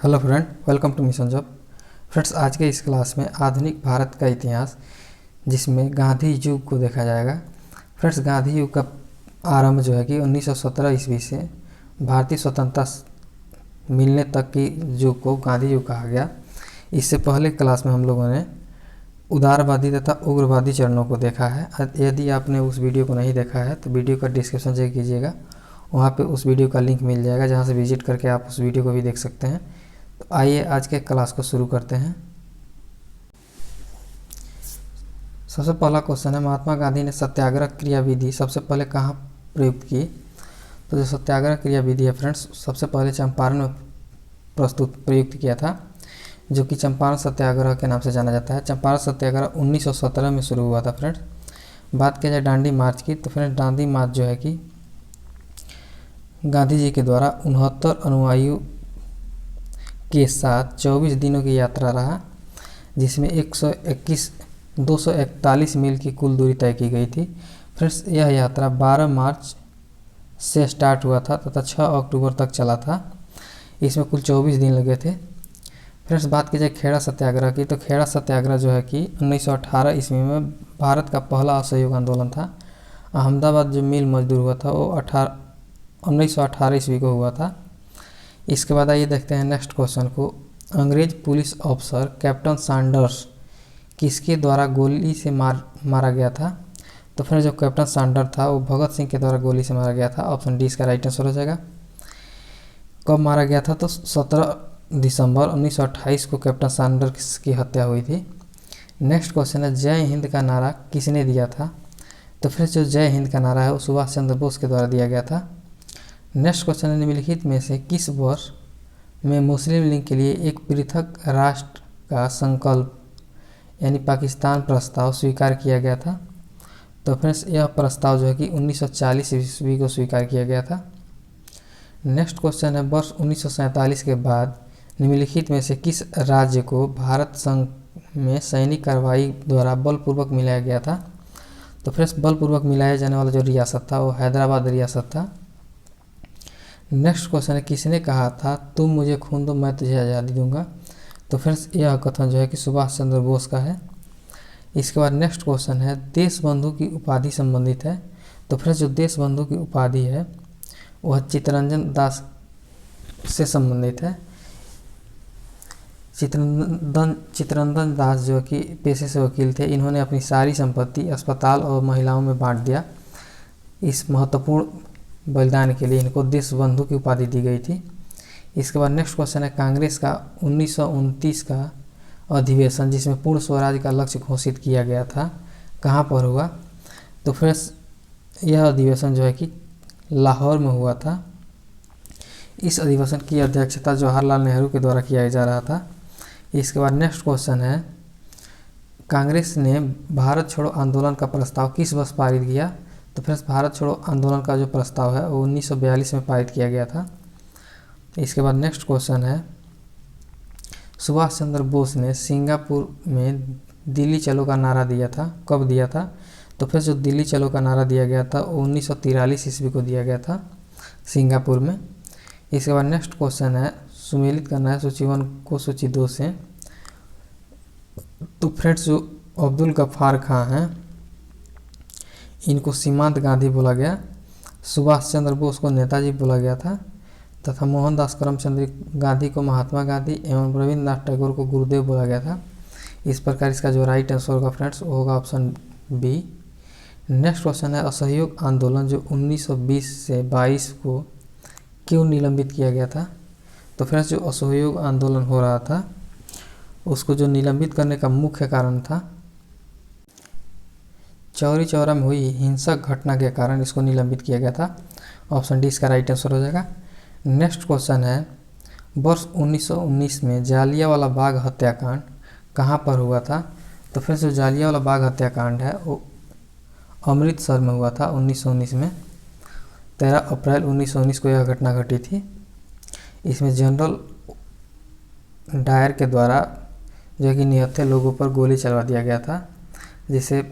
Hello friend, welcome to mission job. Friends, आज के इस क्लास में आधुनिक भारत का इतिहास जिसमें गांधी युग को देखा जाएगा। फ्रेंड्स, गांधी युग का आरंभ जो है कि 1917 ईस्वी से भारतीय स्वतंत्रता मिलने तक की युग को गांधी युग कहा गया। इससे पहले क्लास में हम लोगों ने उदारवादी तथा उग्रवादी चरणों को देखा है। यदि आपने उस वीडियो को नहीं देखा है तो वीडियो का डिस्क्रिप्शन चेक कीजिएगा, वहाँ पे उस वीडियो का लिंक मिल जाएगा, जहाँ से विजिट करके आप उस वीडियो को भी देख सकते हैं। तो आइए आज के क्लास को शुरू करते हैं। सबसे पहला क्वेश्चन है, महात्मा गांधी ने सत्याग्रह क्रियाविधि सबसे पहले कहाँ प्रयुक्त की? तो जो सत्याग्रह क्रियाविधि है फ्रेंड्स, सबसे पहले चंपारण में प्रयुक्त किया था, जो कि चंपारण सत्याग्रह के नाम से जाना जाता है। चंपारण सत्याग्रह 1917 में शुरू हुआ था। फ्रेंड्स, बात किया जाए दांडी मार्च की, तो फ्रेंड्स दांडी मार्च जो है कि गांधी जी के द्वारा 69 अनुयायियों के साथ 24 दिनों की यात्रा रहा, जिसमें 241 मील की कुल दूरी तय की गई थी। फ्रेंड्स, यह यात्रा 12 मार्च से स्टार्ट हुआ था तथा 6 अक्टूबर तक चला था। इसमें कुल 24 दिन लगे थे। फ्रेंड्स, बात की जाए खेड़ा सत्याग्रह की, तो खेड़ा सत्याग्रह जो है कि 1918 ईस्वी में भारत का पहला असहयोग आंदोलन था। अहमदाबाद जो मिल मजदूर हुआ था वो 1918 ईस्वी को हुआ था। इसके बाद आइए देखते हैं नेक्स्ट क्वेश्चन को। अंग्रेज पुलिस ऑफिसर कैप्टन सैंडर्स किसके द्वारा गोली से मारा गया था? तो फिर जो कैप्टन सैंडर्स था वो भगत सिंह के द्वारा गोली से मारा गया था। ऑप्शन डी इसका राइट आंसर हो जाएगा। कब मारा गया था? तो 17 दिसंबर 1928 को कैप्टन सैंडर्स की हत्या हुई थी। नेक्स्ट क्वेश्चन है, जय हिंद का नारा किसने दिया था? तो फिर जो जय हिंद का नारा है वो सुभाष चंद्र बोस के द्वारा दिया गया था। नेक्स्ट क्वेश्चन है, निम्नलिखित में से किस वर्ष में मुस्लिम लीग के लिए एक पृथक राष्ट्र का संकल्प यानी पाकिस्तान प्रस्ताव स्वीकार किया गया था? तो फ्रेंड्स, यह प्रस्ताव जो है कि 1940 ईस्वी को स्वीकार किया गया था। नेक्स्ट क्वेश्चन है, वर्ष 1947 के बाद निम्नलिखित में से किस राज्य को भारत संघ में सैनिक कार्रवाई द्वारा बलपूर्वक मिलाया गया था? तो फ्रेंड्स, बलपूर्वक मिलाया जाने वाला जो रियासत था वो हैदराबाद रियासत था। नेक्स्ट क्वेश्चन है, किसने कहा था तुम मुझे खून दो मैं तुझे आज़ादी दूंगा? तो फ्रेंड्स, यह कथन जो है कि सुभाष चंद्र बोस का है। इसके बाद नेक्स्ट क्वेश्चन है, देश बंधु की उपाधि संबंधित है। तो फ्रेंड्स, जो देश बंधु की उपाधि है वह चित्तरंजन दास से संबंधित है। चित्तरंजन दास जो कि पेशे से वकील थे, इन्होंने अपनी सारी संपत्ति अस्पताल और महिलाओं में बांट दिया। इस महत्वपूर्ण बलिदान के लिए इनको देश बंधु की उपाधि दी गई थी। इसके बाद नेक्स्ट क्वेश्चन है, कांग्रेस का 1929 का अधिवेशन जिसमें पूर्ण स्वराज का लक्ष्य घोषित किया गया था, कहाँ पर हुआ? तो फ्रेंड्स, यह अधिवेशन जो है कि लाहौर में हुआ था। इस अधिवेशन की अध्यक्षता जवाहरलाल नेहरू के द्वारा किया जा रहा था। इसके बाद नेक्स्ट क्वेश्चन है, कांग्रेस ने भारत छोड़ो आंदोलन का प्रस्ताव किस वर्ष पारित किया? तो फ्रेंड्स, भारत छोड़ो आंदोलन का जो प्रस्ताव है वो 1942 में पारित किया गया था। इसके बाद नेक्स्ट क्वेश्चन है, सुभाष चंद्र बोस ने सिंगापुर में दिल्ली चलो का नारा दिया था, कब दिया था? तो फिर जो दिल्ली चलो का नारा दिया गया था वो 1943 ईस्वी को दिया गया था सिंगापुर में। इसके बाद नेक्स्ट क्वेश्चन है, सुमेलित करना है सूची 1 को सूची 2 से। तो फ्रेंड्स, जो अब्दुल गफ्फार खां हैं इनको सीमांत गांधी बोला गया, सुभाष चंद्र बोस को नेताजी बोला गया था तथा मोहनदास करमचंद गांधी को महात्मा गांधी एवं रविन्द्रनाथ टैगोर को गुरुदेव बोला गया था। इस प्रकार इसका जो राइट आंसर होगा फ्रेंड्स वो होगा ऑप्शन बी। नेक्स्ट क्वेश्चन है, असहयोग आंदोलन जो 1920 से 22 को क्यों निलंबित किया गया था? तो फ्रेंड्स, जो असहयोग आंदोलन हो रहा था उसको जो निलंबित करने का मुख्य कारण था चौरी चौरा में हुई हिंसक घटना के कारण इसको निलंबित किया गया था। ऑप्शन डी इसका राइट आंसर हो जाएगा। नेक्स्ट क्वेश्चन है, वर्ष 1919 में जालियांवाला बाग हत्याकांड कहाँ पर हुआ था? तो फिर जो जालियांवाला बाग हत्याकांड है वो अमृतसर में हुआ था 1919 में। 13 अप्रैल 1919 को यह घटना घटी थी। इसमें जनरल डायर के द्वारा जो कि निहत्थे लोगों पर गोली चलवा दिया गया था, जिससे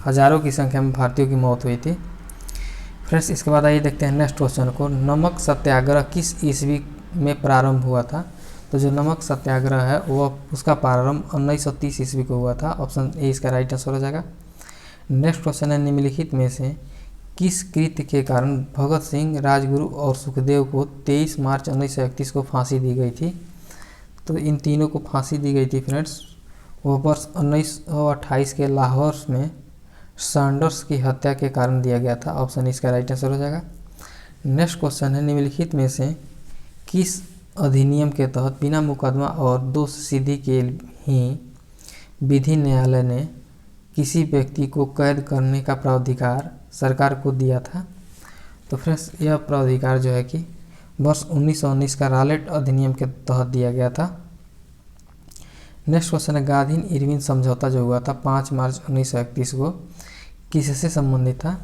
हजारों की संख्या में भारतीयों की मौत हुई थी। फ्रेंड्स, इसके बाद आइए देखते हैं नेक्स्ट क्वेश्चन को। नमक सत्याग्रह किस ईस्वी में प्रारंभ हुआ था। तो जो नमक सत्याग्रह है वह उसका प्रारंभ 1930 ईस्वी को हुआ था। ऑप्शन ए इसका राइट आंसर हो जाएगा। नेक्स्ट क्वेश्चन है, निम्नलिखित में से किस कृत्य के कारण भगत सिंह, राजगुरु और सुखदेव को 23 मार्च 1931 को फांसी दी गई थी? तो इन तीनों को फांसी दी गई थी फ्रेंड्स, वो वर्ष 1928 के लाहौर में सैंडर्स की हत्या के कारण दिया गया था। ऑप्शन इसका राइट आंसर हो जाएगा। नेक्स्ट क्वेश्चन है, निम्नलिखित में से किस अधिनियम के तहत बिना मुकदमा और दोष सिद्धि के ही विधि न्यायालय ने किसी व्यक्ति को कैद करने का प्राधिकार सरकार को दिया था? तो फ्रेंड्स यह प्राधिकार जो है कि वर्ष 1919 का रालेट अधिनियम के तहत दिया गया था। नेक्स्ट क्वेश्चन है, गांधी इरविन समझौता जो हुआ था 5 मार्च 1931 को किससे संबंधित था?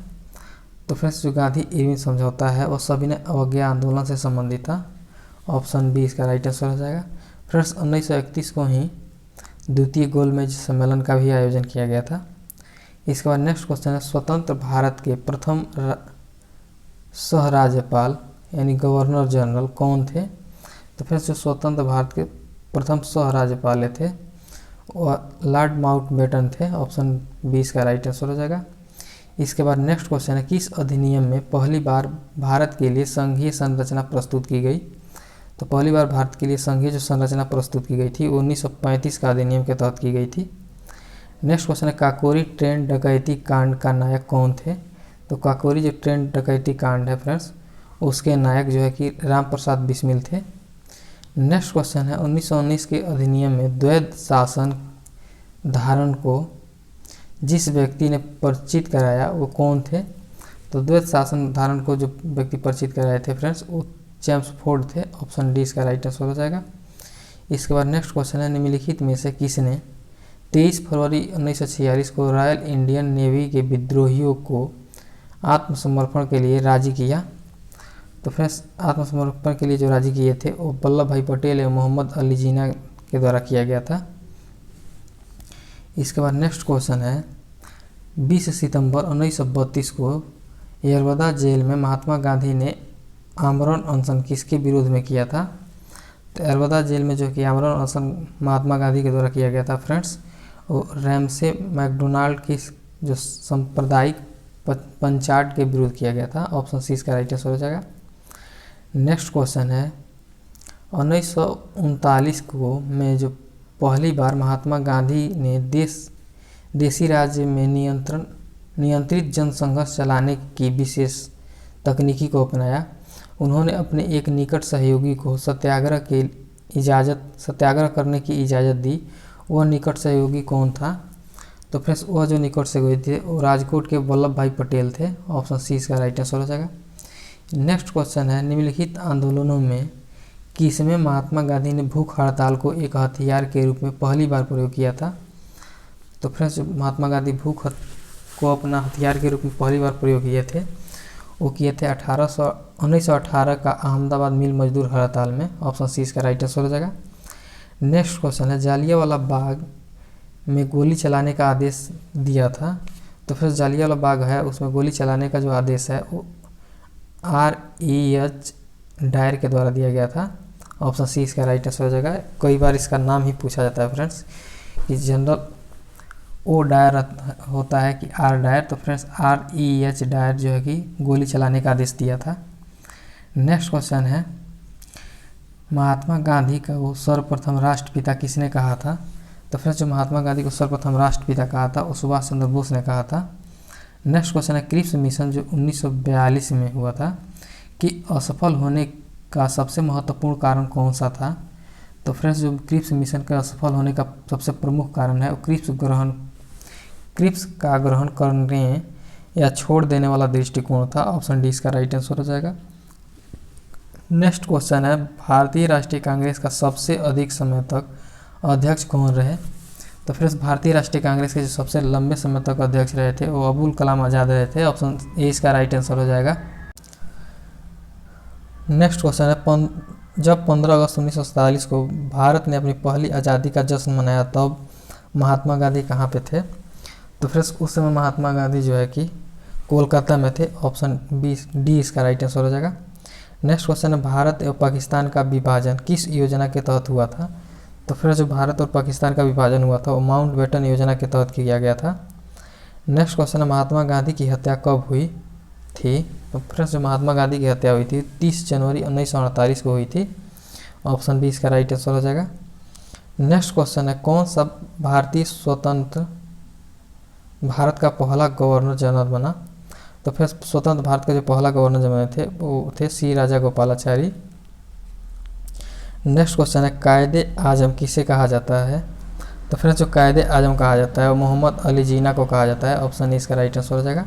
तो फ्रेंड्स जो गांधी इरविन समझौता है वह सविनय अवज्ञा आंदोलन से संबंधित था। ऑप्शन बी इसका राइट आंसर हो जाएगा। फ्रेंड्स 1931 को ही द्वितीय गोलमेज सम्मेलन का भी आयोजन किया गया था। इसके बाद नेक्स्ट क्वेश्चन है, स्वतंत्र भारत के प्रथम सह राज्यपाल यानी गवर्नर जनरल कौन थे? तो फ्रेंड्स जो स्वतंत्र भारत के प्रथम सह राज्यपाल थे वह लॉर्ड माउंटबेटन थे। ऑप्शन बी इसका राइट आंसर हो जाएगा। इसके बाद नेक्स्ट क्वेश्चन है, किस अधिनियम में पहली बार भारत के लिए संघीय संरचना प्रस्तुत की गई? तो पहली बार भारत के लिए संघीय जो संरचना प्रस्तुत की गई थी 1935 का अधिनियम के तहत की गई थी। नेक्स्ट क्वेश्चन है, काकोरी ट्रेन डकैती कांड का नायक कौन थे? तो काकोरी जो ट्रेन डकैती कांड है फ्रेंड्स उसके नायक जो है कि राम प्रसाद बिस्मिल थे। नेक्स्ट क्वेश्चन है, 1919 के अधिनियम में द्वैध शासन धारण को जिस व्यक्ति ने परिचित कराया वो कौन थे? तो द्वैध शासन धारण को जो व्यक्ति परिचित कराए थे फ्रेंड्स वो जेम्स फोर्ड थे। ऑप्शन डी इसका राइट आंसर हो जाएगा। इसके बाद नेक्स्ट क्वेश्चन है, निम्नलिखित में से किसने 23 फरवरी 1946 को रॉयल इंडियन नेवी के विद्रोहियों को आत्मसमर्पण के लिए राजी किया? तो फ्रेंड्स आत्मसमर्पण के लिए जो राजी किए थे वो वल्लभ भाई पटेल एवं मोहम्मद अली जिन्ना के द्वारा किया गया था। इसके बाद नेक्स्ट क्वेश्चन है, 20 सितंबर 1932 को यरवदा जेल में महात्मा गांधी ने आमरण अनशन किसके विरोध में किया था? तो यरवदा जेल में जो कि आमरण अनशन महात्मा गांधी के द्वारा किया गया था फ्रेंड्स वो रैमसे मैकडोनाल्ड की जो सांप्रदायिक पंचायत के विरुद्ध किया गया था। ऑप्शन सी इसका राइट आंसर हो जाएगा। नेक्स्ट क्वेश्चन है, 1939 को में जो पहली बार महात्मा गांधी ने देशी राज्य में नियंत्रित जनसंघर्ष चलाने की विशेष तकनीकी को अपनाया। उन्होंने अपने एक निकट सहयोगी को सत्याग्रह करने की इजाज़त दी। वह निकट सहयोगी कौन था? तो फ्रेंड्स वह जो निकट सहयोगी थे वो राजकोट के वल्लभ भाई पटेल थे। ऑप्शन सी इसका राइट आंसर हो जाएगा। नेक्स्ट क्वेश्चन है, निम्नलिखित आंदोलनों में किसमें महात्मा गांधी ने भूख हड़ताल को एक हथियार के रूप में पहली बार प्रयोग किया था? तो फ्रेंड्स महात्मा गांधी भूख को अपना हथियार के रूप में पहली बार प्रयोग किए थे वो किए थे 1918 का अहमदाबाद मिल मजदूर हड़ताल में। ऑप्शन सी इसका राइट आंसर हो जाएगा। नेक्स्ट क्वेश्चन है, जालियांवाला बाग में गोली चलाने का आदेश दिया था? तो फिर जालियांवाला बाग है उसमें गोली चलाने का जो आदेश है वो R.E.H. डायर के द्वारा दिया गया था। ऑप्शन सी इसका राइट आंसर हो जाएगा। कई बार इसका नाम ही पूछा जाता है फ्रेंड्स कि जनरल ओ डायर होता है कि आर डायर। तो फ्रेंड्स R.E.H. डायर जो है कि गोली चलाने का आदेश दिया था। नेक्स्ट क्वेश्चन है, महात्मा गांधी का वो सर्वप्रथम राष्ट्रपिता किसने कहा था? तो फ्रेंड्स जो महात्मा गांधी को सर्वप्रथम राष्ट्रपिता कहा था वो सुभाष चंद्र बोस ने कहा था। नेक्स्ट क्वेश्चन है, क्रिप्स मिशन जो 1942 में हुआ था कि असफल होने का सबसे महत्वपूर्ण कारण कौन सा था? तो फ्रेंड्स जो क्रिप्स मिशन का असफल होने का सबसे प्रमुख कारण है वो क्रिप्स का ग्रहण करने या छोड़ देने वाला दृष्टिकोण था। ऑप्शन डी इसका राइट आंसर हो जाएगा। नेक्स्ट क्वेश्चन है, भारतीय राष्ट्रीय कांग्रेस का सबसे अधिक समय तक अध्यक्ष कौन रहे? तो फ्रेंड्स भारतीय राष्ट्रीय कांग्रेस के जो सबसे लंबे समय तक अध्यक्ष रहे थे वो अबुल कलाम आज़ाद रहे थे। ऑप्शन ए इसका राइट आंसर हो जाएगा। नेक्स्ट क्वेश्चन है, जब 15 अगस्त 1947 को भारत ने अपनी पहली आज़ादी का जश्न मनाया तब महात्मा गांधी कहाँ पे थे? तो फ्रेंड्स उस समय महात्मा गांधी जो है कि कोलकाता में थे। ऑप्शन डी इसका राइट आंसर हो जाएगा। नेक्स्ट क्वेश्चन है भारत एवं पाकिस्तान का विभाजन किस योजना के तहत हुआ था। तो फिर जो भारत और पाकिस्तान का विभाजन हुआ था वो माउंटबेटन योजना के तहत किया गया था। नेक्स्ट क्वेश्चन है महात्मा गांधी की हत्या कब हुई थी। तो फिर जो महात्मा गांधी की हत्या हुई थी 30 जनवरी 1948 को हुई थी। ऑप्शन बी इसका राइट आंसर हो जाएगा। नेक्स्ट क्वेश्चन है कौन सा भारतीय स्वतंत्र भारत का पहला गवर्नर जनरल बना। तो फिर स्वतंत्र भारत का जो पहला गवर्नर जनरल थे वो थे सी राजा गोपालाचारी। नेक्स्ट क्वेश्चन है कायदे आजम किसे कहा जाता है। तो फिर जो कायदे आजम कहा जाता है वो मोहम्मद अली जिन्ना को कहा जाता है। ऑप्शन ए इसका राइट आंसर हो जाएगा।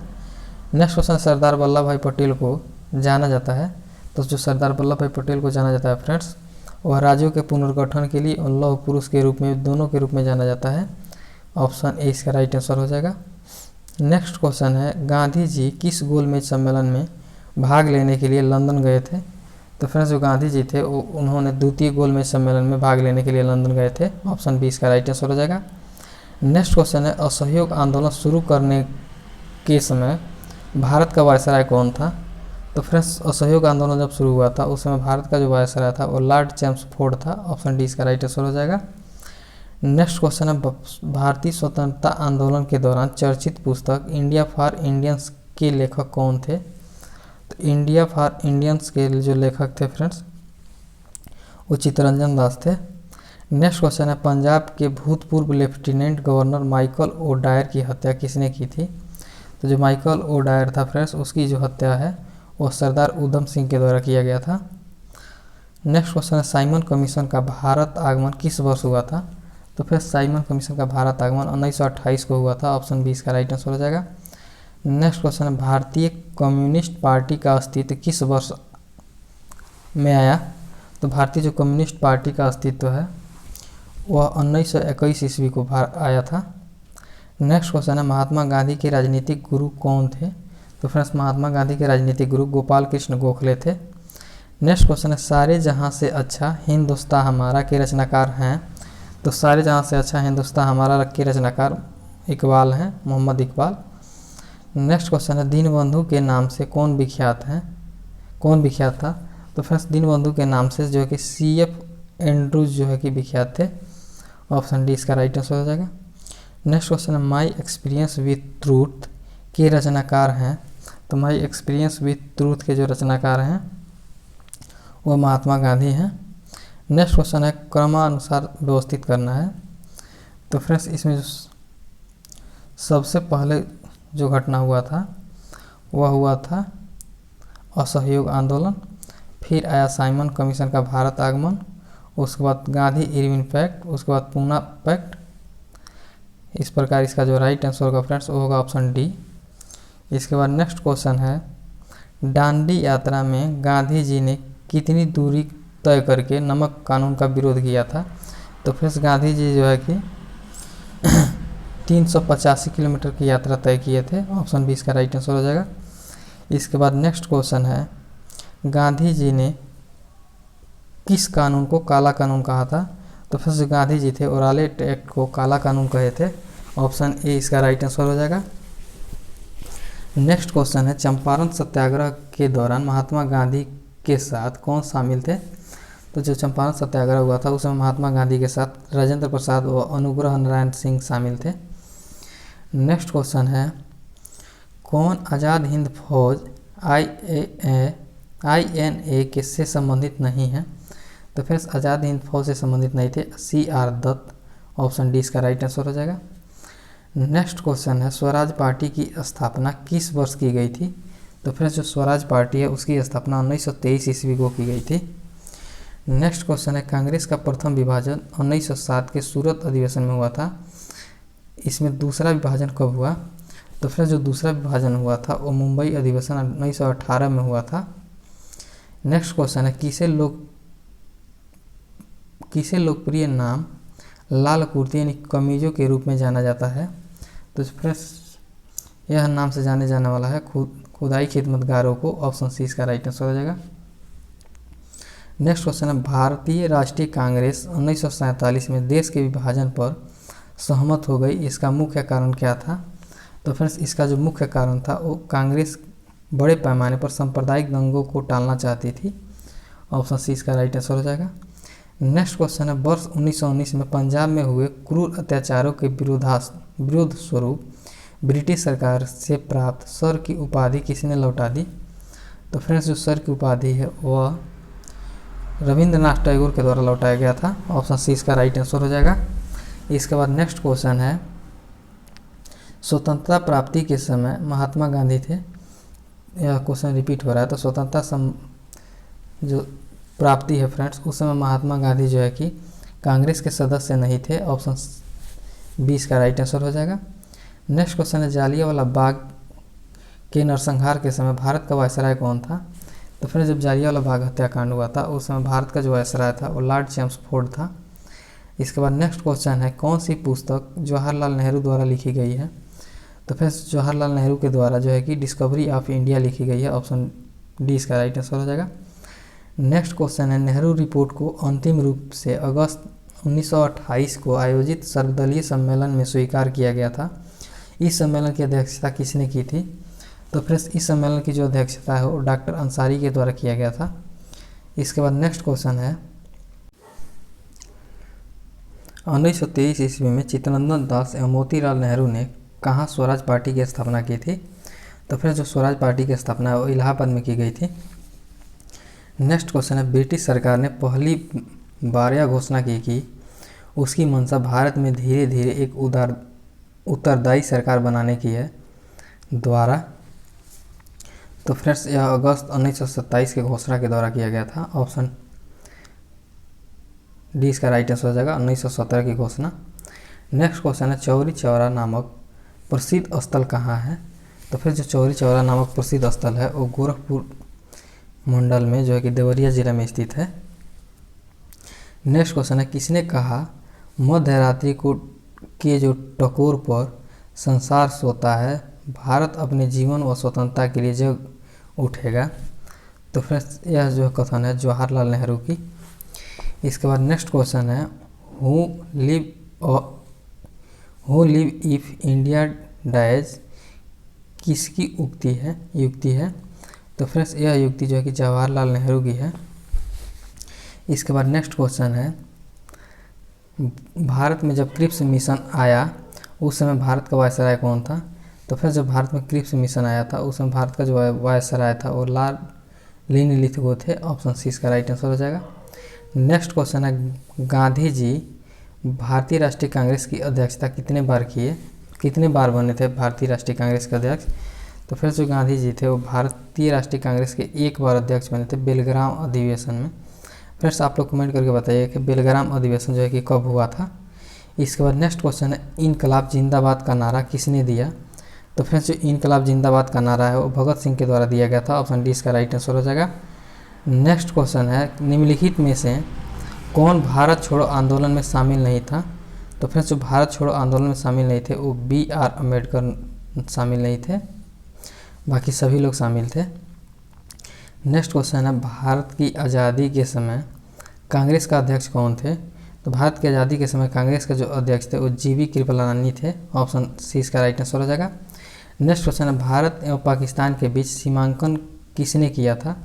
नेक्स्ट क्वेश्चन सरदार वल्लभ भाई पटेल को जाना जाता है। तो जो सरदार वल्लभ भाई पटेल को जाना जाता है फ्रेंड्स वह राज्यों के पुनर्गठन के लिए और लौह पुरुष के रूप में दोनों के रूप में जाना जाता है। ऑप्शन ए इसका राइट आंसर हो जाएगा। नेक्स्ट क्वेश्चन है गांधी जी किस गोलमेज सम्मेलन में भाग लेने के लिए लंदन गए थे। तो फ्रेंड्स जो गांधी जी थे उन्होंने द्वितीय गोलमेज सम्मेलन में भाग लेने के लिए लंदन गए थे। ऑप्शन बी इसका राइट आंसर हो जाएगा। नेक्स्ट क्वेश्चन है असहयोग आंदोलन शुरू करने के समय भारत का वायसराय कौन था। तो फ्रेंड्स असहयोग आंदोलन जब शुरू हुआ था उस समय भारत का जो वायसराय था वो लॉर्ड चैम्सफोर्ड था। ऑप्शन डी इसका राइट आंसर हो जाएगा। नेक्स्ट क्वेश्चन है भारतीय स्वतंत्रता आंदोलन के दौरान चर्चित पुस्तक इंडिया फॉर इंडियंस के लेखक कौन थे। तो इंडिया फॉर इंडियंस के जो लेखक थे फ्रेंड्स वो चित्तरंजन दास थे। नेक्स्ट क्वेश्चन है पंजाब के भूतपूर्व लेफ्टिनेंट गवर्नर माइकल ओडायर की हत्या किसने की थी। तो जो माइकल ओडायर था फ्रेंड्स उसकी जो हत्या है वो सरदार उधम सिंह के द्वारा किया गया था। नेक्स्ट क्वेश्चन है साइमन कमीशन का भारत आगमन किस वर्ष हुआ था। तो फिर साइमन कमीशन का भारत आगमन 1928 को हुआ था। ऑप्शन बी इसका राइट आंसर हो जाएगा। नेक्स्ट क्वेश्चन है भारतीय कम्युनिस्ट पार्टी का अस्तित्व किस वर्ष में आया। तो भारतीय जो कम्युनिस्ट पार्टी का अस्तित्व है वह 1921 ईस्वी को आया था। नेक्स्ट क्वेश्चन है महात्मा गांधी के राजनीतिक गुरु कौन थे। तो फ्रेंड्स महात्मा गांधी के राजनीतिक गुरु गोपाल कृष्ण गोखले थे। नेक्स्ट क्वेश्चन है सारे जहां से अच्छा हिंदुस्तान हमारा के रचनाकार हैं। तो सारे जहां से अच्छा हिंदुस्तान हमारा के रचनाकार इकबाल हैं, मोहम्मद इकबाल। नेक्स्ट क्वेश्चन है दीनबंधु के नाम से कौन विख्यात था। तो फ्रेंड्स दीनबंधु के नाम से जो है कि CF एंड्रूज जो है कि विख्यात थे। ऑप्शन डी इसका राइट आंसर हो जाएगा। नेक्स्ट क्वेश्चन है माई एक्सपीरियंस विथ ट्रूथ के रचनाकार हैं। तो माई एक्सपीरियंस विथ ट्रूथ के जो रचनाकार हैं वो महात्मा गांधी हैं। नेक्स्ट क्वेश्चन है क्रमानुसार व्यवस्थित करना है। तो फ्रेंड्स इसमें जो सबसे पहले जो घटना हुआ था वह हुआ था असहयोग आंदोलन, फिर आया साइमन कमीशन का भारत आगमन, उसके बाद गांधी इरविन पैक्ट, उसके बाद पूना पैक्ट। इस प्रकार इसका जो राइट आंसर होगा फ्रेंड्स वो होगा ऑप्शन डी। इसके बाद नेक्स्ट क्वेश्चन है दांडी यात्रा में गांधी जी ने कितनी दूरी तय करके नमक कानून का विरोध किया था। तो फ्रेंड्स गांधी जी जो है कि 385 किलोमीटर की यात्रा तय किए थे। ऑप्शन बी इसका राइट आंसर हो जाएगा। इसके बाद नेक्स्ट क्वेश्चन है गांधी जी ने किस कानून को काला कानून कहा था। तो फिर जो गांधी जी थे वो रॉलेट एक्ट को काला कानून कहे थे। ऑप्शन ए इसका राइट आंसर हो जाएगा। नेक्स्ट क्वेश्चन है चंपारण सत्याग्रह के दौरान महात्मा गांधी के साथ कौन शामिल थे। तो जो चंपारण सत्याग्रह हुआ था उसमें महात्मा गांधी के साथ राजेंद्र प्रसाद व अनुग्रह नारायण सिंह शामिल थे। नेक्स्ट क्वेश्चन है कौन आज़ाद हिंद फौज INA के से संबंधित नहीं है। तो फिर आज़ाद हिंद फौज से संबंधित नहीं थे, CR दत्त। ऑप्शन डी इसका राइट आंसर हो जाएगा। नेक्स्ट क्वेश्चन है स्वराज पार्टी की स्थापना किस वर्ष की गई थी। तो फिर जो स्वराज पार्टी है उसकी स्थापना 1923 ईस्वी को की गई थी। नेक्स्ट क्वेश्चन है कांग्रेस का प्रथम विभाजन 1907 के सूरत अधिवेशन में हुआ था। इसमें दूसरा विभाजन कब हुआ। तो फिर जो दूसरा विभाजन हुआ था वो मुंबई अधिवेशन 1918 में हुआ था। नेक्स्ट क्वेश्चन है किसे लोकप्रिय नाम लाल कुर्ती यानी कमीजों के रूप में जाना जाता है। तो फिर यह नाम से जाने जाने वाला है खुदाई खिदमतगारों को। ऑप्शन सी इसका राइट आंसर हो जाएगा। नेक्स्ट क्वेश्चन है भारतीय राष्ट्रीय कांग्रेस 1947 में देश के विभाजन पर सहमत हो गई, इसका मुख्य कारण क्या था। तो फ्रेंड्स इसका जो मुख्य कारण था वो कांग्रेस बड़े पैमाने पर सांप्रदायिक दंगों को टालना चाहती थी। ऑप्शन सी इसका राइट आंसर हो जाएगा। नेक्स्ट क्वेश्चन है, वर्ष 1919 में पंजाब में हुए क्रूर अत्याचारों के विरोध स्वरूप ब्रिटिश सरकार से प्राप्त सर की उपाधि किसने लौटा दी? तो फ्रेंड्स, जो सर की उपाधि है वह रविंद्रनाथ टैगोर के द्वारा लौटाया गया था। ऑप्शन सी इसका राइट आंसर हो जाएगा। इसके बाद नेक्स्ट क्वेश्चन है, स्वतंत्रता प्राप्ति के समय महात्मा गांधी थे। यह क्वेश्चन रिपीट हो रहा है। तो स्वतंत्रता जो प्राप्ति है फ्रेंड्स, उस समय महात्मा गांधी जो है कि कांग्रेस के सदस्य नहीं थे। ऑप्शन बी इसका राइट आंसर हो जाएगा। नेक्स्ट क्वेश्चन है, जालियांवाला बाग के नरसंहार के समय भारत का वायसराय कौन था? तो फ्रेंड्स, जब जालियांवाला बाग हत्याकांड हुआ था उस समय भारत का जो वायसराय था वो लॉर्ड चेम्सफोर्ड था। इसके बाद नेक्स्ट क्वेश्चन है, कौन सी पुस्तक जवाहरलाल नेहरू द्वारा लिखी गई है? तो फ्रेंड्स, जवाहरलाल नेहरू के द्वारा जो है कि डिस्कवरी ऑफ इंडिया लिखी गई है। ऑप्शन डी इसका राइट आंसर हो जाएगा। नेक्स्ट क्वेश्चन है, नेहरू रिपोर्ट को अंतिम रूप से अगस्त 1928 को आयोजित सर्वदलीय सम्मेलन में स्वीकार किया गया था। इस सम्मेलन की अध्यक्षता किसने की थी? तो फ्रेंड्स, इस सम्मेलन की जो अध्यक्षता है वो डॉक्टर अंसारी के द्वारा किया गया था। इसके बाद नेक्स्ट क्वेश्चन है, 1923 ईस्वी में चित्तरंजन दास एवं मोतीलाल नेहरू ने कहाँ स्वराज पार्टी की स्थापना की थी? तो फ्रेंड्स, जो स्वराज पार्टी की स्थापना है वो इलाहाबाद में की गई थी। नेक्स्ट क्वेश्चन है, ब्रिटिश सरकार ने पहली बार यह घोषणा की कि उसकी मंशा भारत में धीरे धीरे एक उत्तरदायी सरकार बनाने की है द्वारा। तो फ्रेंड्स, यह अगस्त 1927 के घोषणा के द्वारा किया गया था। ऑप्शन डी इसका राइट आंसर हो जाएगा, 1917 की घोषणा। नेक्स्ट क्वेश्चन है, चौरी चौरा नामक प्रसिद्ध स्थल कहाँ है? तो फिर जो चौरी चौरा नामक प्रसिद्ध स्थल है वो गोरखपुर मंडल में जो है कि देवरिया जिला में स्थित है। नेक्स्ट क्वेश्चन है, किसने कहा मध्य रात्रि को के जो टकोर पर संसार सोता है, भारत अपने जीवन व स्वतंत्रता के लिए जग उठेगा? तो फ्रेंड्स, यह जो कथन है जवाहरलाल नेहरू की। इसके बाद नेक्स्ट क्वेश्चन है, who live if India dies किसकी युक्ति है? तो फ्रेंड्स, यह युक्ति जो है कि जवाहरलाल नेहरू की है। इसके बाद नेक्स्ट क्वेश्चन है, भारत में जब क्रिप्स मिशन आया उस समय भारत का वायसराय कौन था? तो फिर जब भारत में क्रिप्स मिशन आया था उस समय भारत का जो वायसराय था वो लॉर्ड लिनलिथगो थे। ऑप्शन सी इसका राइट आंसर हो जाएगा। नेक्स्ट क्वेश्चन है, गांधी जी भारतीय राष्ट्रीय कांग्रेस की अध्यक्षता कितने बार बने थे भारतीय राष्ट्रीय कांग्रेस के अध्यक्ष? तो फिर जो गांधी जी थे वो भारतीय राष्ट्रीय कांग्रेस के एक बार अध्यक्ष बने थे, बेलग्राम अधिवेशन में। फ्रेंड्स, आप लोग कमेंट करके बताइए कि बेलग्राम अधिवेशन जो है कि कब हुआ था। इसके बाद नेक्स्ट क्वेश्चन है, इनकलाब जिंदाबाद का नारा किसने दिया? तो फ्रेंड्स, जो इनकलाब जिंदाबाद का नारा है वो भगत सिंह के द्वारा दिया गया था। ऑप्शन डी इसका राइट आंसर हो जाएगा। नेक्स्ट क्वेश्चन है, निम्नलिखित में से कौन भारत छोड़ो आंदोलन में शामिल नहीं था? तो फ्रेंड्स, जो भारत छोड़ो आंदोलन में शामिल नहीं थे वो BR अम्बेडकर शामिल नहीं थे, बाकी सभी लोग शामिल थे। नेक्स्ट क्वेश्चन है, भारत की आज़ादी के समय कांग्रेस का अध्यक्ष कौन थे? तो भारत की आज़ादी के समय कांग्रेस के जो अध्यक्ष थे वो GV कृपलानी थे। ऑप्शन सी इसका राइट आंसर हो जाएगा। नेक्स्ट क्वेश्चन है, भारत एवं पाकिस्तान के बीच सीमांकन किसने किया था?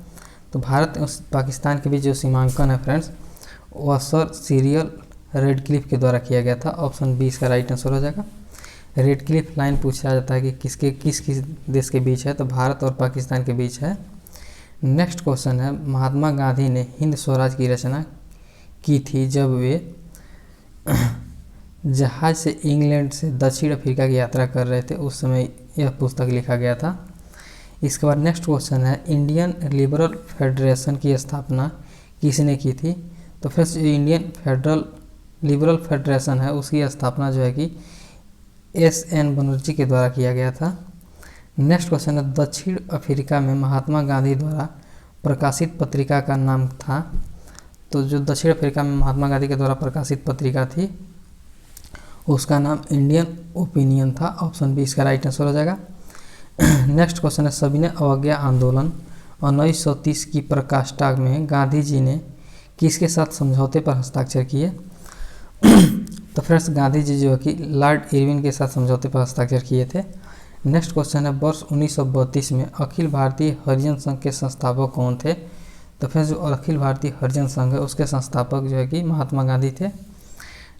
तो भारत एवं पाकिस्तान के बीच जो सीमांकन है फ्रेंड्स वह सर सीरियल रेडक्लिफ के द्वारा किया गया था। ऑप्शन बी इसका राइट आंसर हो जाएगा। रेडक्लिफ लाइन पूछा जाता है कि किस देश के बीच है? तो भारत और पाकिस्तान के बीच है। नेक्स्ट क्वेश्चन है, महात्मा गांधी ने हिंद स्वराज की रचना की थी जब वे जहाज से इंग्लैंड से दक्षिण अफ्रीका की यात्रा कर रहे थे, उस समय यह पुस्तक लिखा गया था। इसके बाद नेक्स्ट क्वेश्चन है, इंडियन लिबरल फेडरेशन की स्थापना किसने की थी? तो फिर इंडियन लिबरल फेडरेशन है उसकी स्थापना जो है कि SN बनर्जी के द्वारा किया गया था। नेक्स्ट क्वेश्चन है, दक्षिण अफ्रीका में महात्मा गांधी द्वारा प्रकाशित पत्रिका का नाम था? तो जो दक्षिण अफ्रीका में महात्मा गांधी के द्वारा प्रकाशित पत्रिका थी उसका नाम इंडियन ओपिनियन था। ऑप्शन बी इसका राइट आंसर हो जाएगा। नेक्स्ट क्वेश्चन है, सविनय अवज्ञा आंदोलन 1930 की प्रकाष्ठा में गांधी जी ने किसके साथ समझौते पर हस्ताक्षर किए? तो फ्रेंड्स, गांधी जी जो है कि लॉर्ड इरविन के साथ समझौते पर हस्ताक्षर किए थे। नेक्स्ट क्वेश्चन है वर्ष 1932 में अखिल भारतीय हरिजन संघ के संस्थापक कौन थे? तो फ्रेंड्स जो अखिल भारतीय हरिजन संघ है उसके संस्थापक जो है कि महात्मा गांधी थे।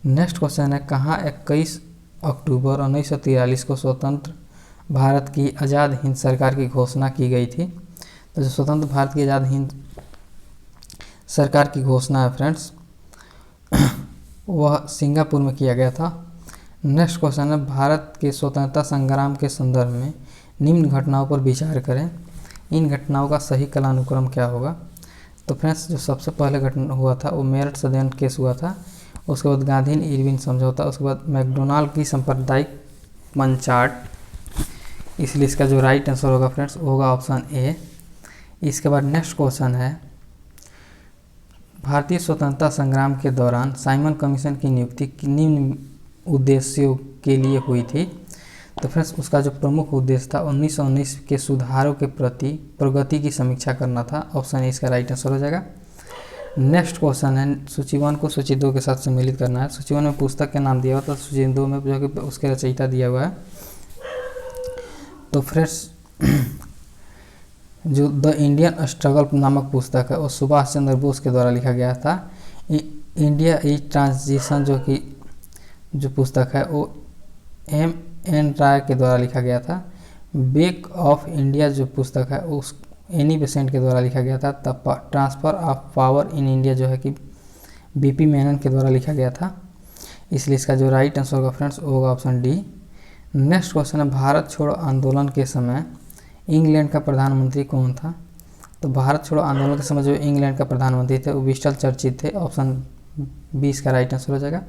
नेक्स्ट क्वेश्चन है कहाँ 21 अक्टूबर 1943 को स्वतंत्र भारत की आज़ाद हिंद सरकार की घोषणा की गई थी? तो जो स्वतंत्र भारत की आज़ाद हिंद सरकार की घोषणा है फ्रेंड्स वह सिंगापुर में किया गया था। नेक्स्ट क्वेश्चन है भारत के स्वतंत्रता संग्राम के संदर्भ में निम्न घटनाओं पर विचार करें, इन घटनाओं का सही कालानुक्रम क्या होगा? तो फ्रेंड्स जो सबसे पहले घटना हुआ था वो मेरठ षड्यंत्र केस हुआ था, उसके बाद गांधी इरविन समझौता, उसके बाद मैकडोनाल्ड की सांप्रदायिक पंचाट, इसलिए इसका जो राइट आंसर होगा फ्रेंड्स वो होगा ऑप्शन ए। इसके बाद नेक्स्ट क्वेश्चन है भारतीय स्वतंत्रता संग्राम के दौरान साइमन कमीशन की नियुक्ति निम्न उद्देश्यों के लिए हुई थी? तो फ्रेंड्स उसका जो प्रमुख उद्देश्य था 1919 के सुधारों के प्रति प्रगति की समीक्षा करना था। ऑप्शन ए इसका राइट आंसर हो जाएगा। नेक्स्ट क्वेश्चन है सूची 1 को सूची 2 के साथ सम्मिलित करना है। सूची 1 में पुस्तक का नाम दिया हुआ था, सूची 2 में जो कि उसके रचयिता दिया हुआ है। तो फ्रेंड्स जो द इंडियन स्ट्रगल नामक पुस्तक है वो सुभाष चंद्र बोस के द्वारा लिखा गया था। इंडिया इज ट्रांजिशन जो पुस्तक है वो M.N. राय के द्वारा लिखा गया था। बेक ऑफ इंडिया जो पुस्तक है उस एनी बेसेंट के द्वारा लिखा गया था। तब transfer of power in India जो है कि B.P. मेनन के द्वारा लिखा गया था। इसलिए इसका जो राइट आंसर होगा फ्रेंड्स वो होगा ऑप्शन डी। नेक्स्ट क्वेश्चन है भारत छोड़ो आंदोलन के समय इंग्लैंड का प्रधानमंत्री कौन था? तो भारत छोड़ो आंदोलन के समय जो इंग्लैंड का प्रधानमंत्री थे वो विंस्टन चर्चिल थे। ऑप्शन बी इसका राइट आंसर हो जाएगा।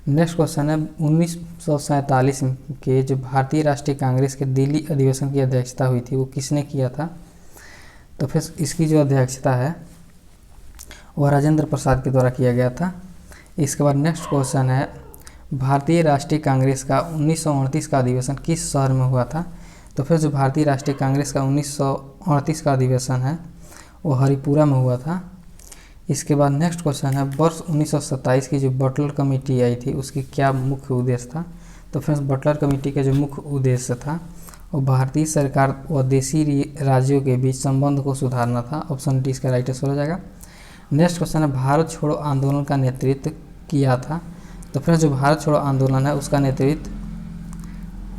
नेक्स्ट क्वेश्चन है 1947 के जो भारतीय राष्ट्रीय कांग्रेस के दिल्ली अधिवेशन की अध्यक्षता हुई थी वो किसने किया था? तो फिर इसकी जो अध्यक्षता है वह राजेंद्र प्रसाद के द्वारा किया गया था। इसके बाद नेक्स्ट क्वेश्चन है भारतीय राष्ट्रीय कांग्रेस का 1938 का अधिवेशन किस शहर में हुआ था? तो फिर जो भारतीय राष्ट्रीय कांग्रेस का 1938 का अधिवेशन है वो हरिपुरा में हुआ था। इसके बाद नेक्स्ट क्वेश्चन है वर्ष 1927 की जो बटलर कमेटी आई थी उसकी क्या मुख्य उद्देश्य था? तो फ्रेंड्स बटलर कमेटी का जो मुख्य उद्देश्य था वो भारतीय सरकार व देशी राज्यों के बीच संबंध को सुधारना था। ऑप्शन डी इसका राइट आंसर हो जाएगा। नेक्स्ट क्वेश्चन है भारत छोड़ो आंदोलन का नेतृत्व किया था? तो फ्रेंड्स जो भारत छोड़ो आंदोलन है उसका नेतृत्व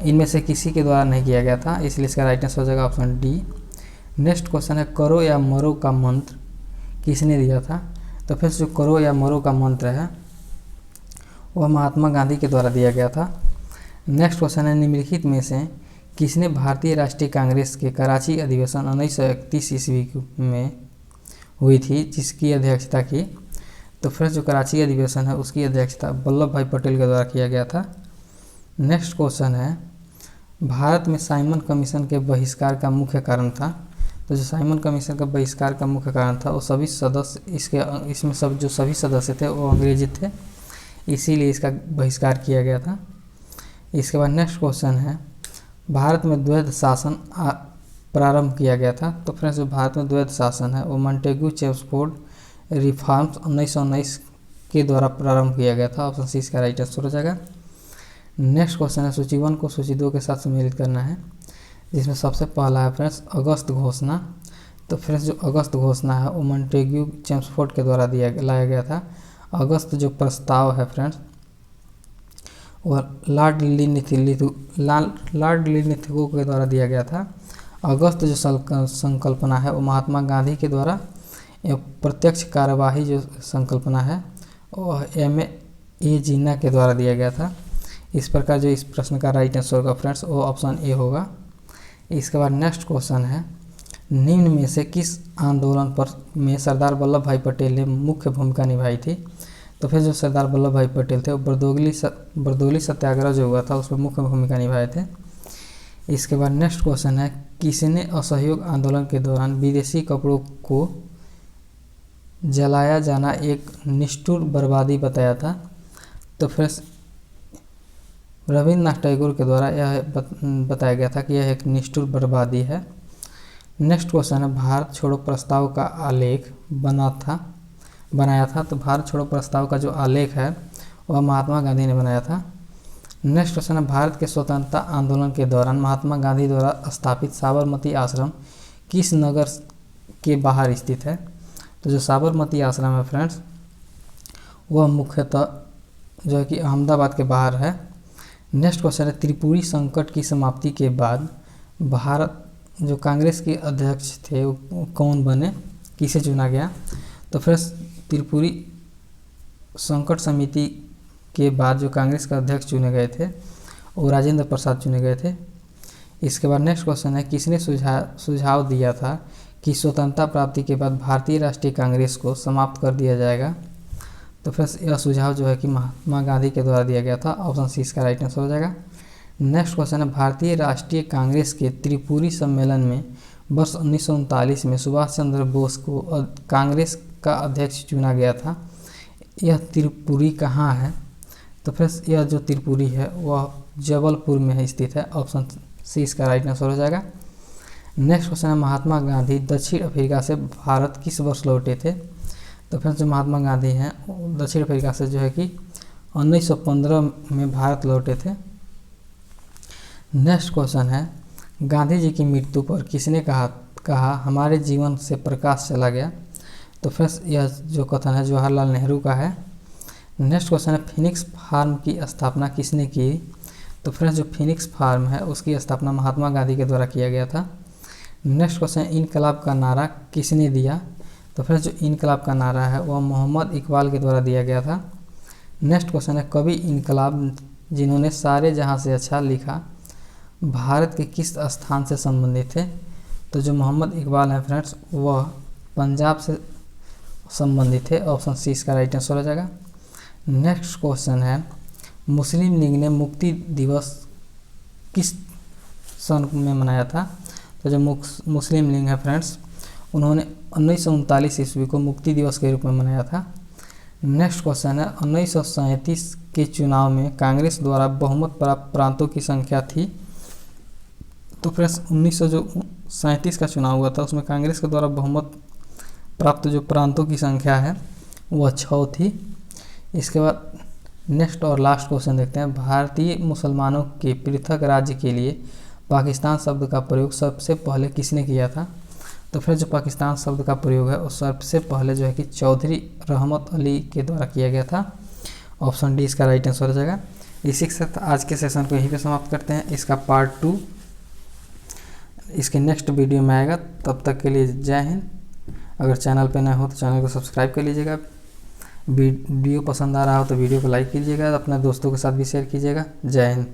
इनमें से किसी के द्वारा नहीं किया गया था, इसलिए इसका राइट आंसर हो जाएगा ऑप्शन डी। नेक्स्ट क्वेश्चन है करो या मरो का मंत्र किसने दिया था? तो फिर जो करो या मरो का मंत्र है वह महात्मा गांधी के द्वारा दिया गया था। नेक्स्ट क्वेश्चन है निम्नलिखित में से किसने भारतीय राष्ट्रीय कांग्रेस के कराची अधिवेशन 1931 ईस्वी में हुई थी जिसकी अध्यक्षता की? तो फिर जो कराची अधिवेशन है उसकी अध्यक्षता वल्लभ भाई पटेल के द्वारा किया गया था। नेक्स्ट क्वेश्चन है भारत में साइमन कमीशन के बहिष्कार का मुख्य कारण था? तो जो साइमन कमीशन का बहिष्कार का मुख्य कारण था वो सभी सदस्य इसमें सभी सदस्य थे वो अंग्रेजी थे, इसीलिए इसका बहिष्कार किया गया था। इसके बाद नेक्स्ट क्वेश्चन है भारत में द्वैध शासन प्रारंभ किया गया था? तो फ्रेंड्स जो भारत में द्वैध शासन है वो मॉन्टेग्यू चेम्सफोर्ड रिफॉर्म्स 1919 के द्वारा प्रारंभ किया गया था। ऑप्शन सी इसका राइट आंसर हो जाएगा। नेक्स्ट क्वेश्चन है सूची 1 को सूची 2 के साथ सम्मिलित करना है, जिसमें सबसे पहला है फ्रेंड्स अगस्त घोषणा। तो फ्रेंड्स जो अगस्त घोषणा है वो मॉन्टेग्यू चेम्सफोर्ड के द्वारा लाया गया था। अगस्त जो प्रस्ताव है फ्रेंड्स और लॉर्ड लिथगो के द्वारा दिया गया था। अगस्त जो संकल्पना है वो महात्मा गांधी के द्वारा, प्रत्यक्ष कार्यवाही जो संकल्पना है वो M.A. जिन्ना के द्वारा दिया गया था। इस प्रकार जो इस प्रश्न का राइट आंसर होगा फ्रेंड्स वो ऑप्शन ए होगा। इसके बाद नेक्स्ट क्वेश्चन है निम्न में से किस आंदोलन पर में सरदार वल्लभ भाई पटेल ने मुख्य भूमिका निभाई थी? तो फिर जो सरदार वल्लभ भाई पटेल थे वो बरदोली सत्याग्रह जो हुआ था उसमें मुख्य भूमिका निभाए थे। इसके बाद नेक्स्ट क्वेश्चन है किसने असहयोग आंदोलन के दौरान विदेशी कपड़ों को जलाया जाना एक निष्ठुर बर्बादी बताया था? तो फिर रविन्द्रनाथ टैगोर के द्वारा यह बताया गया था कि यह एक निष्ठुर बर्बादी है। नेक्स्ट क्वेश्चन है भारत छोड़ो प्रस्ताव का आलेख बनाया था? तो भारत छोड़ो प्रस्ताव का जो आलेख है वह महात्मा गांधी ने बनाया था। नेक्स्ट क्वेश्चन है, भारत के स्वतंत्रता आंदोलन के दौरान महात्मा गांधी द्वारा स्थापित साबरमती आश्रम किस नगर के बाहर स्थित है? तो जो साबरमती आश्रम है फ्रेंड्स, वह मुख्यतः जो है कि अहमदाबाद के बाहर है। नेक्स्ट क्वेश्चन है, त्रिपुरी संकट की समाप्ति के बाद भारत जो कांग्रेस के अध्यक्ष थे वो कौन बने, किसे चुना गया? तो फ्रेंड्स त्रिपुरी संकट समिति के बाद जो कांग्रेस का अध्यक्ष चुने गए थे वो राजेंद्र प्रसाद चुने गए थे। इसके बाद नेक्स्ट क्वेश्चन है, किसने सुझाव दिया था कि स्वतंत्रता प्राप्ति के बाद भारतीय राष्ट्रीय कांग्रेस को समाप्त कर दिया जाएगा? तो फ्रेंड्स यह सुझाव जो है कि महात्मा गांधी के द्वारा दिया गया था। ऑप्शन सी इसका राइट आंसर हो जाएगा। नेक्स्ट क्वेश्चन है, भारतीय राष्ट्रीय कांग्रेस के त्रिपुरी सम्मेलन में वर्ष 1939 में सुभाष चंद्र बोस को कांग्रेस का अध्यक्ष चुना गया था। यह त्रिपुरी कहाँ है? तो फ्रेंड्स यह जो त्रिपुरी है वह जबलपुर में है स्थित है। ऑप्शन सी इसका राइट आंसर हो जाएगा। नेक्स्ट क्वेश्चन है, महात्मा गांधी दक्षिण अफ्रीका से भारत किस वर्ष लौटे थे? तो फ्रेंड्स जो महात्मा गांधी हैं दक्षिण अफ्रीका से जो है कि 1915 में भारत लौटे थे। नेक्स्ट क्वेश्चन है, गांधी जी की मृत्यु पर किसने कहा हमारे जीवन से प्रकाश चला गया? तो फ्रेंड्स यह जो कथन है जवाहरलाल नेहरू का है। नेक्स्ट क्वेश्चन है, फिनिक्स फार्म की स्थापना किसने की? तो फ्रेंड्स जो फिनिक्स फार्म है उसकी स्थापना महात्मा गांधी के द्वारा किया गया था। नेक्स्ट क्वेश्चन, इनकलाब का नारा किसने दिया? तो फ्रेंड्स जो इनकलाब का नारा है वह मोहम्मद इकबाल के द्वारा दिया गया था। नेक्स्ट क्वेश्चन है, कवि इनकलाब जिन्होंने सारे जहां से अच्छा लिखा भारत के किस स्थान से संबंधित थे? तो जो मोहम्मद इकबाल है फ्रेंड्स वह पंजाब से संबंधित है। ऑप्शन सी इसका राइट आंसर हो जाएगा। नेक्स्ट क्वेश्चन है, मुस्लिम लीग ने मुक्ति दिवस किस सन में मनाया था? तो जो मुस्लिम लीग है फ्रेंड्स उन्होंने 1939 ईस्वी को मुक्ति दिवस के रूप में मनाया था। नेक्स्ट क्वेश्चन है, 1937 के चुनाव में कांग्रेस द्वारा बहुमत प्राप्त प्रांतों की संख्या थी? तो फ्रेंड्स 1937 का चुनाव हुआ था उसमें कांग्रेस के द्वारा बहुमत प्राप्त जो प्रांतों की संख्या है वह 6 थी। इसके बाद नेक्स्ट और लास्ट क्वेश्चन देखते हैं, भारतीय मुसलमानों के पृथक राज्य के लिए पाकिस्तान शब्द का प्रयोग सबसे पहले किसने किया था? तो फिर जो पाकिस्तान शब्द का प्रयोग है वो सबसे पहले जो है कि चौधरी रहमत अली के द्वारा किया गया था। ऑप्शन डी इसका राइट आंसर हो जाएगा। इसी के साथ आज के सेशन को यहीं पे समाप्त करते हैं। इसका पार्ट 2 इसके नेक्स्ट वीडियो में आएगा। तब तक के लिए जय हिंद। अगर चैनल पे नए हो तो चैनल को सब्सक्राइब कर लीजिएगा। वीडियो पसंद आ रहा हो तो वीडियो को लाइक कीजिएगा, अपने दोस्तों के साथ भी शेयर कीजिएगा। जय हिंद।